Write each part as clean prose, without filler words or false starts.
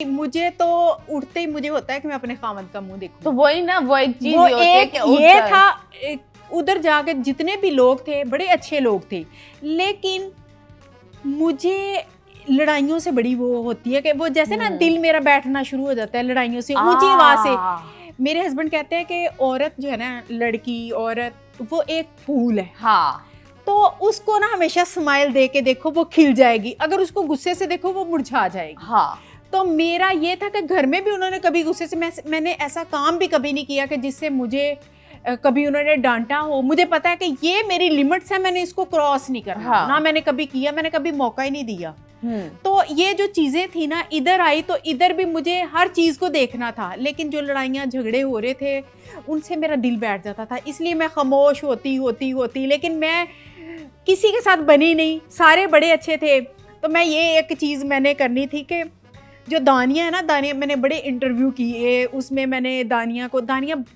मुझे तो उठते ही मुझे होता है कि मैं अपने खामद का मुंह देखूं। तो वही ना, वो एक चीज वो होती है एक कि ये था, उधर जाके जितने भी लोग थे बड़े अच्छे लोग थे, लेकिन मुझे लड़ाइयों से बड़ी वो होती है कि वो जैसे ना दिल मेरा बैठना शुरू हो जाता है लड़ाइयों से, ऊंची आवाज से। मेरे हस्बैंड कहते हैं कि औरत जो है ना, लड़की औरत वो एक फूल है। हाँ, तो उसको ना हमेशा स्माइल दे के देखो, वो खिल जाएगी। अगर उसको गुस्से से देखो वो मुरझा जाएगी। हाँ। तो मेरा ये था कि घर में भी उन्होंने कभी गुस्से से, मैंने ऐसा काम भी कभी नहीं किया कि जिससे मुझे कभी उन्होंने डांटा हो। मुझे पता है कि ये मेरी लिमिट्स है, मैंने इसको क्रॉस नहीं करना। हाँ। ना मैंने कभी किया, मैंने कभी मौका ही नहीं दिया। तो ये जो चीजें थी ना, इधर आई तो इधर भी मुझे हर चीज को देखना था, लेकिन जो लड़ाइयाँ झगड़े हो रहे थे उनसे मेरा दिल बैठ जाता था। इसलिए मैं खामोश होती, लेकिन मैं किसी के साथ बनी नहीं। सारे बड़े अच्छे थे। तो मैं ये एक चीज मैंने करनी थी कि जो दानिया है ना, दानिया मैंने बड़े इंटरव्यू किए, उसमें मैंने दानिया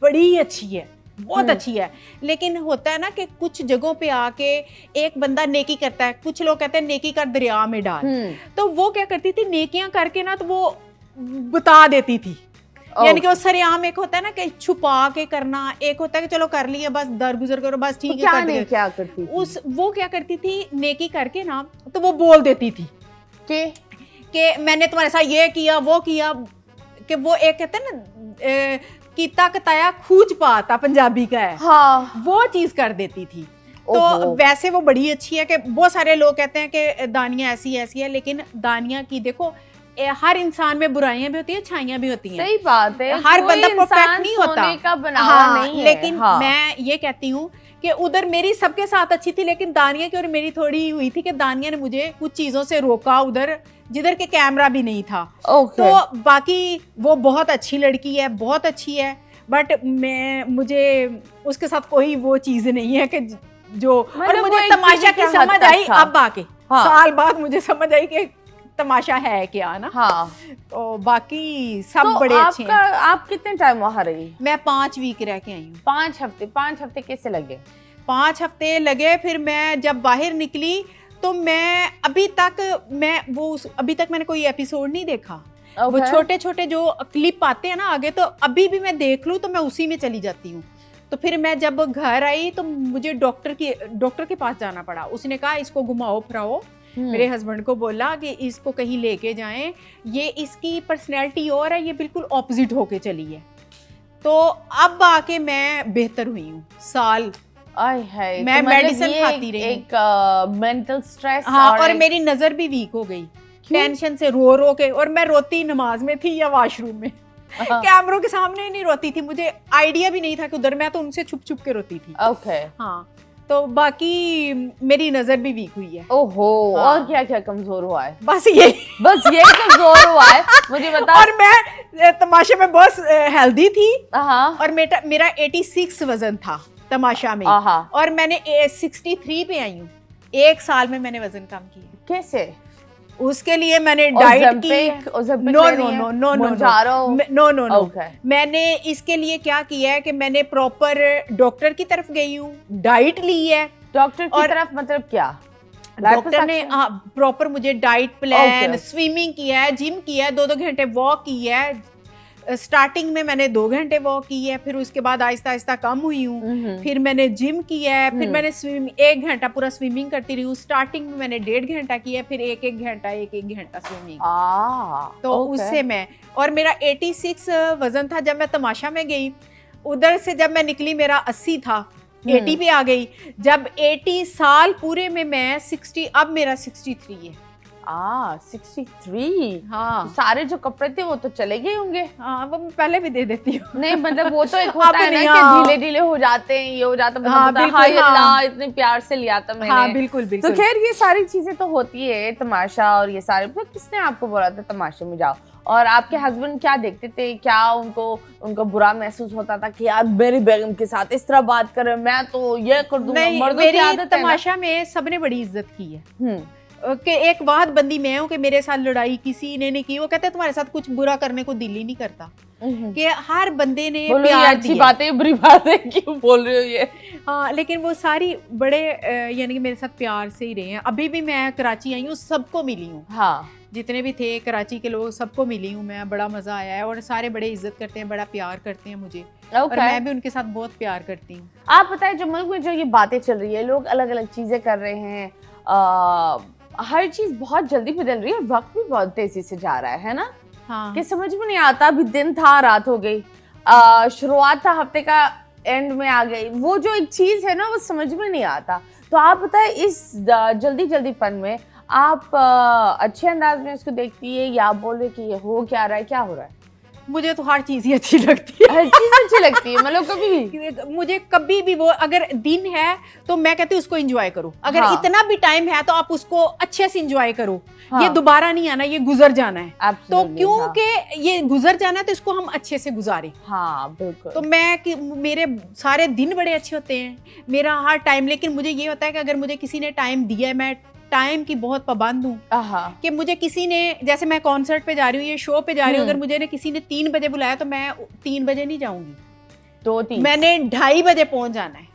बड़ी अच्छी है, बहुत अच्छी है। लेकिन होता है ना कि कुछ जगहों पे आके एक बंदा नेकी करता है, कुछ लोग कहते हैं नेकी कर दरिया में डाल। तो वो क्या करती थी, नेकियां करके ना तो वो बता देती थी। यानी कि वो सरेआम, एक होता है ना कि छुपा के करना, एक होता है कि चलो कर लिया बस, दरगुजर करो बस, ठीक तो है। क्या करती थी? वो क्या करती थी, नेकी करके ना तो वो बोल देती थी कि मैंने तुम्हारे साथ ये किया वो किया। कि वो एक कहते हैं ना, कीता कताया खूज पाता पंजाबी का है। हाँ। वो चीज कर देती थी। तो वैसे वो बड़ी अच्छी है कि बहुत सारे लोग कहते हैं कि दानिया ऐसी है, लेकिन दानिया की देखो, हर इंसान में बुराइयां भी होती है, अच्छाइयां भी होती हैं। सही बात है, हर बंदा परफेक्ट नहीं होता। सोने का बनावा नहीं है। लेकिन मैं ये कहती हूँ कि उधर मेरी सबके साथ अच्छी थी, लेकिन दानिया की और मेरी थोड़ी हुई थी कि दानिया ने मुझे कुछ चीजों से रोका उधर जिधर के कैमरा भी नहीं था। तो बाकी वो बहुत अच्छी लड़की है, बहुत अच्छी है, बट मुझे उसके साथ कोई वो चीज नहीं है कि जो, और मुझे तमाशा की समझ आई अब आके। साल बाद मुझे समझ आई कि तमाशा है क्या ना। हाँ। तो बाकी सब बड़े अच्छे हैं। आप कितने टाइम वहां रही? मैं 5 वीक रह के आई हूँ। 5 हफ्ते कैसे लगे? 5 हफ्ते लगे। फिर मैं जब बाहर निकली तो मैं अभी तक मैंने कोई एपिसोड नहीं देखा। वो छोटे छोटे जो क्लिप आते हैं ना आगे, तो अभी भी मैं देख लूँ तो मैं उसी में चली जाती हूँ। तो फिर मैं जब घर आई तो मुझे डॉक्टर के पास जाना पड़ा। उसने कहा इसको घुमाओ फिराओ। मेरे हस्बैंड को बोला कि इसको कहीं लेके जाएं, ये इसकी पर्सनैलिटी और है, ये बिल्कुल ऑपोजिट होके चली है। तो अब आके मैं बेहतर हुई हूँ। साल मैं मेडिसिन खाती रही, एक मेंटल स्ट्रेस। हाँ, और मेरी नजर भी वीक हो गई टेंशन से, रो के। और मैं रोती नमाज में थी या वॉशरूम में, कैमरों के सामने नहीं रोती थी। मुझे आइडिया भी नहीं था कि उधर, मैं तो उनसे छुप के रोती थी। हाँ, तो बाकी मेरी नजर भी वीक हुई है। ओहो। और क्या क्या कमजोर हुआ है? बस यही कमजोर हुआ है, मुझे बता। और मैं तमाशे में बहुत हेल्दी थी। और मेरा 86 वजन था तमाशा में, और मैंने 63 पे आई हूँ। 1 साल में मैंने वजन कम किया। कैसे? उसके लिए मैंने डाइट की। नो। मैंने इसके लिए क्या किया है कि मैंने प्रॉपर डॉक्टर की तरफ गई हूँ, डाइट ली है। डॉक्टर की तरफ मतलब क्या? डॉक्टर ने प्रॉपर मुझे डाइट प्लान, स्विमिंग किया है, जिम किया है, 2-2 घंटे वॉक की है। स्टार्टिंग में मैंने 2 घंटे वॉक की है, फिर उसके बाद आहिस्ता आहिस्ता कम हुई हूँ। फिर मैंने जिम किया है, फिर मैंने स्विमिंग 1 घंटा पूरा स्विमिंग करती रही हूँ। स्टार्टिंग में मैंने 1.5 घंटा किया, फिर 1-1 घंटा स्विमिंग। तो उससे मैं, और मेरा 86 वजन था जब मैं तमाशा में गई। उधर से जब मैं निकली मेरा 80 था, 80 पे आ गई। जब 80 साल पूरे में मैं 60, अब मेरा 63 है। 63। हाँ, सारे जो कपड़े थे वो तो चले गए होंगे। हाँ, वो मैं पहले भी दे देती हूँ। नहीं मतलब वो तो एक होता है ना कि ढीले हो जाते हैं, ये हो जाता है। अल्लाह इतने प्यार से लिया था मैंने। हाँ, बिल्कुल। तो खैर ये सारी चीजें तो होती है, तमाशा और ये सारे। तो किसने आपको बोला था तमाशे में जाओ? और आपके हस्बैंड क्या देखते थे? क्या उनको बुरा महसूस होता था कि यार मेरी बेगम के साथ इस तरह बात करे, मैं तो ये कर दूंगा? मर्दों की आदत है ना। तमाशा में सबने बड़ी इज्जत की है। कि एक वाहद बंदी मैं हूँ कि मेरे साथ लड़ाई किसी ने नहीं की। वो कहते हैं तुम्हारे साथ कुछ बुरा करने को दिल ही नहीं करता। कि हर बंदे ने प्यार अच्छी बातें बुरी बातें क्यों बोल रहे हो ये? हाँ, लेकिन वो सारी बड़े यानी कि मेरे साथ प्यार से ही रहे हैं। अभी भी मैं कराची आई हूँ, सबको मिली हूँ। हाँ, जितने भी थे कराची के लोग सबको मिली हूँ मैं, बड़ा मज़ा आया है और सारे बड़े इज्जत करते हैं, बड़ा प्यार करते हैं मुझे और मैं भी उनके साथ बहुत प्यार करती हूँ। आप बताएं, जो मुल्क में जो ये बातें चल रही है, लोग अलग अलग चीज़ें कर रहे हैं, हर चीज़ बहुत जल्दी बदल रही है, वक्त भी बहुत तेज़ी से जा रहा है ना? हाँ, कि समझ में नहीं आता, अभी दिन था रात हो गई, शुरुआत था हफ्ते का एंड में आ गई, वो जो एक चीज़ है ना वो समझ में नहीं आता। तो आप बताएं, इस जल्दीपन में आप अच्छे अंदाज में इसको देखती है या आप बोल रहे कि ये हो क्या रहा है, क्या हो रहा है? मुझे तो हर चीज़ ही अच्छी लगती है। हर चीज़ अच्छी लगती है, मतलब कभी भी मुझे कभी भी वो अगर दिन है तो मैं कहती हूँ उसको एंजॉय करो, अगर हाँ। इतना भी टाइम है तो आप उसको अच्छे से एंजॉय करो। हाँ। ये दोबारा नहीं आना, ये गुजर जाना है। तो Absolutely, क्योंकि ये गुजर जाना है तो इसको हम अच्छे से गुजारें। हाँ बिल्कुल। तो मेरे सारे दिन बड़े अच्छे होते हैं, मेरा हर टाइम, लेकिन मुझे ये होता है कि अगर मुझे किसी ने टाइम दिया है, मैं टाइम की बहुत पाबंद हूँ कि मुझे किसी ने, जैसे मैं कॉन्सर्ट पे जा रही हूँ, ये शो पे जा रही हूँ, अगर मुझे ने किसी ने 3 बजे बुलाया तो मैं 3 बजे नहीं जाऊंगी, 2-3 मैंने 2:30 बजे पहुंच जाना है।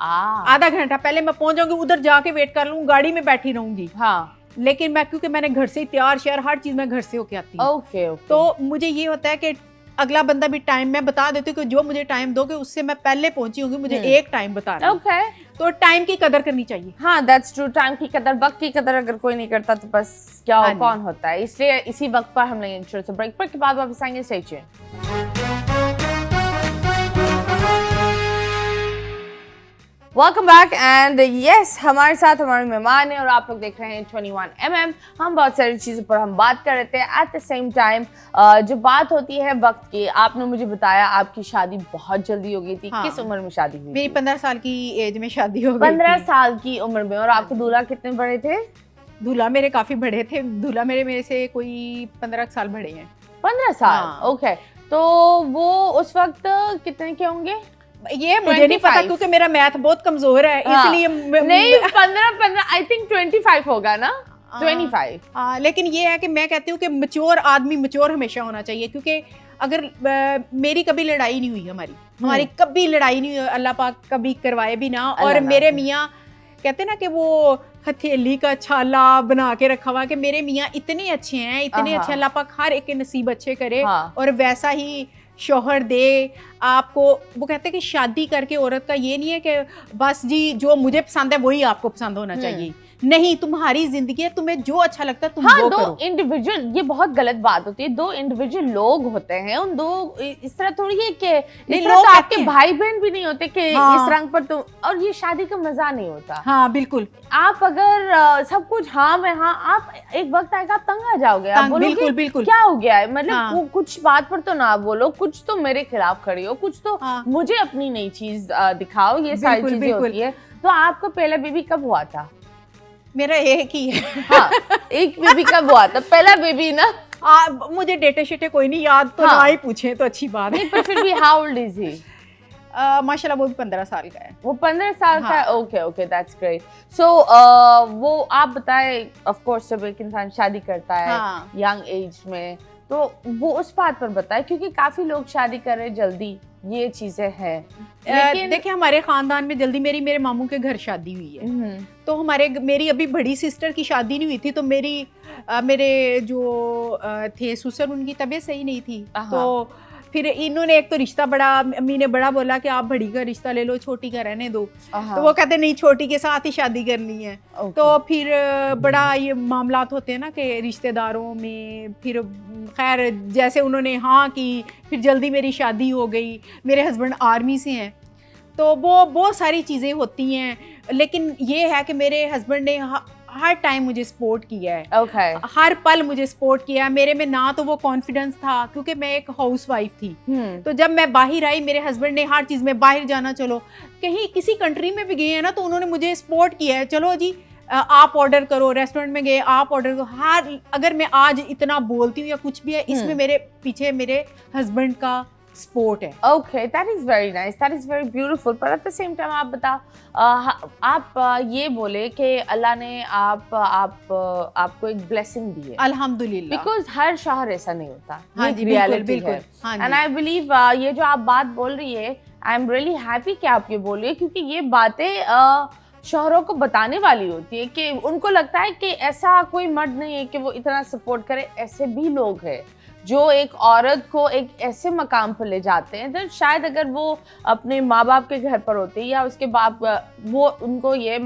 आधा घंटा पहले मैं पहुंच जाऊंगी, उधर जाके वेट कर लूँ, गाड़ी में बैठी रहूंगी। हाँ, लेकिन मैं, क्योंकि मैंने घर से ही तैयार श्यार हर चीज मैं घर से होके आती हूँ, ओके। तो मुझे ये होता है कि अगला बंदा भी टाइम, मैं बता देती हूँ कि जो मुझे टाइम दोगे उससे मैं पहले पहुंची होंगी, मुझे एक टाइम बताना। ओके, तो टाइम की कदर करनी चाहिए। हाँ दैट्स ट्रू। टाइम की कदर, वक्त की कदर अगर कोई नहीं करता तो बस क्या हाँ कौन होता है। इसलिए इसी वक्त पर हम लेंगे छोटे से ब्रेक, पर के बाद वापस आएंगे। Stay tuned. Welcome back and yes, हमारे साथ हमारे मेहमान हैं और आप लोग देख रहे हैं 21mm। हम बहुत सारी चीज़ों पर हम बात कर रहे थे। एट द सेम टाइम जो बात होती है वक्त की, आपने मुझे बताया आपकी शादी बहुत जल्दी हो गई थी। हाँ। किस उम्र में शादी हुई? मेरी 15 साल की एज में शादी हो गई 15 थी। साल की उम्र में। और आपके दूल्हा कितने बड़े थे? दूल्हा मेरे काफी बड़े थे, दूल्हा मेरे से कोई 15 साल बड़े हैं। 15 साल, हाँ। ओके। तो वो उस वक्त कितने के होंगे? ये मुझे नहीं पता क्योंकि मेरा मैथ बहुत कमजोर है, इसलिए नहीं 15 आई थिंक 25 होगा ना, 25। लेकिन ये है कि मैं कहती हूँ कि मैच्योर आदमी मैच्योर हमेशा होना चाहिए, क्योंकि अगर मेरी कभी लड़ाई नहीं हुई, हमारी कभी लड़ाई नहीं हुई, अल्लाह पाक कभी करवाए भी ना। और मेरे मियाँ कहते ना कि वो हथेली का छाला बना के रखा हुआ, कि मेरे मियाँ इतने अच्छे हैं, इतने अच्छे, अल्लाह पाक हर एक के नसीब अच्छे करे और वैसा ही शौहर दे आपको। वो कहते हैं कि शादी करके औरत का ये नहीं है कि बस जी जो मुझे पसंद है वही आपको पसंद होना चाहिए, नहीं, तुम्हारी जिंदगी है, तुम्हें जो अच्छा लगता है तुम वो करो। दो इंडिविजुअल, ये बहुत गलत बात होती है, 2 इंडिविजुअल लोग होते हैं, उन दो इस तरह थोड़ी है कि इस तरह तो आपके भाई बहन भी नहीं होते कि इस रंग पर तुम, और ये शादी का मजा नहीं होता। हाँ बिल्कुल, आप अगर सब कुछ हाँ में हाँ, आप एक वक्त आएगा आप तंग आ जाओगे, आप बोलोगे बिल्कुल बिल्कुल क्या हो गया है, मतलब कुछ बात पर तो ना बोलो, कुछ तो मेरे खिलाफ खड़ी हो, कुछ तो मुझे अपनी नई चीज दिखाओ, ये सारी चीजें होती है। तो आपका पहला बेबी कब हुआ था? मेरा एक ही है। हाँ, एक बेबी कब हुआ था? पहला बेबी ना? मुझे डेटे शेटे कोई नहीं याद, तो ना ही पूछे तो अच्छी बात है। नहीं, पर फिर भी हाउ ओल्ड इज ही? माशाल्लाह वो भी 15 साल का है। वो 15 साल का है, ओके ओके, दैट्स ग्रेट। सो वो आप बताएं, ऑफ कोर्स जब एक इंसान शादी करता है यंग एज में, तो वो उस बात पर बताएं, क्योंकि काफी लोग शादी कर रहे जल्दी, ये चीजें हैं। लेकिन देखिए हमारे खानदान में जल्दी, मेरे मामू के घर शादी हुई है, तो मेरी अभी बड़ी सिस्टर की शादी नहीं हुई थी, तो मेरे जो थे ससुर, उनकी तबीयत सही नहीं थी, तो फिर इन्होंने एक तो रिश्ता बड़ा, अम्मी ने बड़ा बोला कि आप बड़ी का रिश्ता ले लो, छोटी का रहने दो, तो वो कहते नहीं छोटी के साथ ही शादी करनी है। तो फिर बड़ा ये मामलात होते हैं ना कि रिश्तेदारों में, फिर खैर जैसे उन्होंने हाँ की, फिर जल्दी मेरी शादी हो गई। मेरे हस्बैंड आर्मी से हैं, तो वो बहुत सारी चीज़ें होती हैं, लेकिन ये है कि मेरे हस्बैंड ने हर टाइम मुझे सपोर्ट किया है, हर पल मुझे सपोर्ट किया है। मेरे में ना तो वो कॉन्फिडेंस था क्योंकि मैं एक हाउसवाइफ थी, तो जब मैं बाहर आई, मेरे हस्बैंड ने हर चीज़ में, बाहर जाना, चलो कहीं किसी कंट्री में भी गए हैं ना, तो उन्होंने मुझे सपोर्ट किया है, चलो जी आप ऑर्डर करो, रेस्टोरेंट में गए आप ऑर्डर करो। अगर मैं आज इतना बोलती हूँ या कुछ भी है, इसमें मेरे पीछे मेरे हस्बैंड का स्पोर्ट है। Okay, that is very nice, that is very beautiful. पर एट द सेम टाइम आप बताओ, आप ये बोले कि अल्लाह ने आपको एक ब्लेसिंग दी है, अल्हम्दुलिल्लाह, बिकॉज हर शौहर ऐसा नहीं होता। हाँ जी, बिल्कुल। एंड आई बिलीव ये जो आप बात बोल रही है, आई एम रियली हैप्पी कि आप ये बोल रही है, क्योंकि ये बातें शौहरों को बताने वाली होती है कि उनको लगता है कि ऐसा कोई मर्द नहीं है कि वो इतना सपोर्ट करे। ऐसे भी लोग हैं जो एक औरत को एक ऐसे मकाम पर ले जाते हैं तो शायद अगर वो अपने माँ बाप के घर पर होते या उसके बाप वो उनको ये